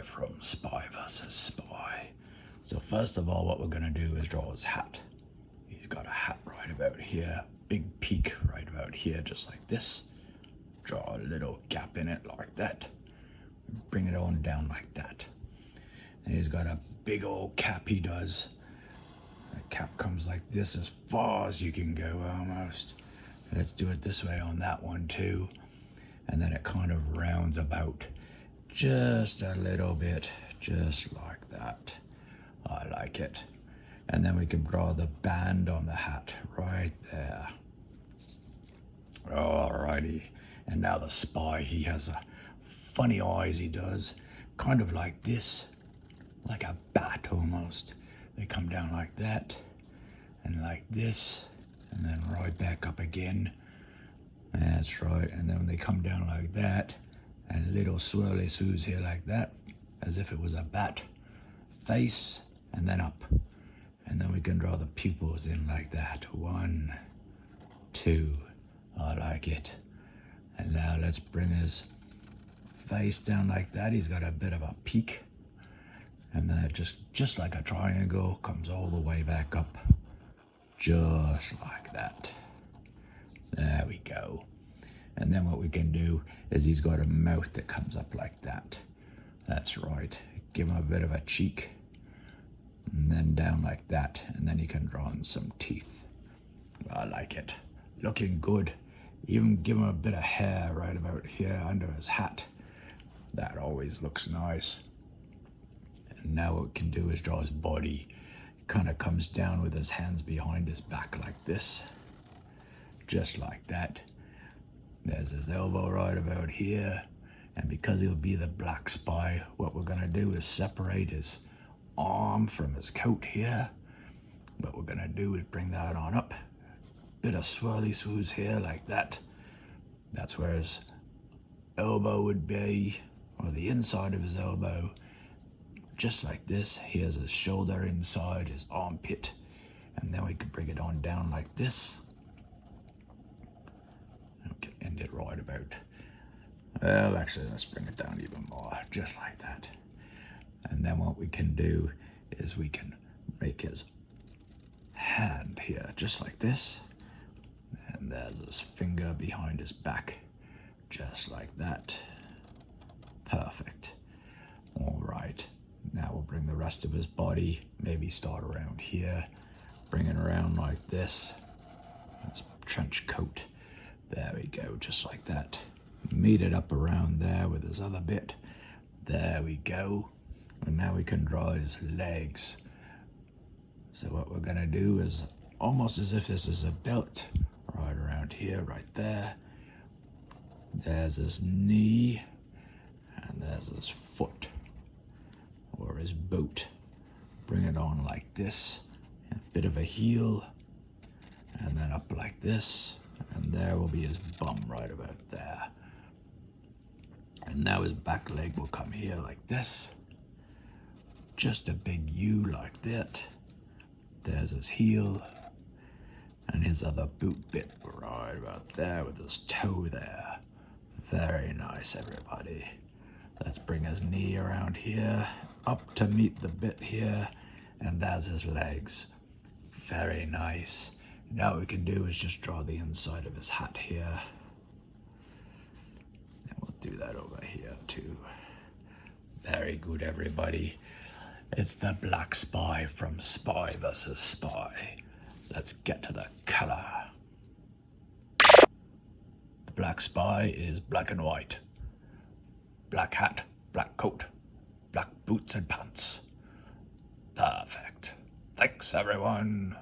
from Spy vs. Spy. So first of all, what we're going to do is draw his hat. He's got a hat right about here, big peak right about here, just like this. Draw a little gap in it like that. Bring it on down like that. And he's got a big old cap, he does. The cap comes like this as far as you can go almost. Let's do it this way on that one too. And then it kind of rounds about just a little bit, just like that. I like it. And then we can draw the band on the hat right there. Alrighty. And now the spy, he has a funny eyes, he does. Kind of like this, like a bat almost. They come down like that, and like this, and then right back up again. That's right, and then they come down like that, and little swirly swoos here like that, as if it was a bat. Face, and then up. And then we can draw the pupils in like that. 1, 2, I like it. And now let's bring his face down like that. He's got a bit of a peak. And then it just like a triangle, comes all the way back up. Just like that. There we go. And then what we can do is he's got a mouth that comes up like that. That's right. Give him a bit of a cheek. And then down like that. And then you can draw in some teeth. I like it. Looking good. Even give him a bit of hair right about here under his hat. That always looks nice. And now what we can do is draw his body. He kind of comes down with his hands behind his back like this. Just like that. There's his elbow right about here. And because he'll be the black spy, what we're going to do is separate his arm from his coat here. What we're going to do is bring that on up. Bit of swirly swoos here like that. That's where his elbow would be, or the inside of his elbow. Just like this. Here's his shoulder inside, his armpit. And then we can bring it on down like this. And we can end it right about. Well, actually, let's bring it down even more, just like that. And then what we can do is we can make his hand here, just like this. And there's his finger behind his back, just like that. Perfect. All right. Now we'll bring the rest of his body, maybe start around here, bring it around like this. His trench coat. There we go, just like that. Meet it up around there with his other bit. There we go. And now we can draw his legs. So what we're gonna do is almost as if this is a belt, right around here, right there. There's his knee, and there's his foot, or his boot. Bring it on like this, a bit of a heel, and then up like this, and there will be his bum right about there. And now his back leg will come here like this. Just a big U like that. There's his heel, and his other boot bit right about there with his toe there. Very nice, everybody. Let's bring his knee around here, up to meet the bit here, and there's his legs. Very nice. Now what we can do is just draw the inside of his hat here. And we'll do that over here too. Very good, everybody. It's the Black Spy from Spy vs. Spy. Let's get to the color. The Black Spy is black and white. Black hat, black coat, black boots and pants. Perfect. Thanks, everyone.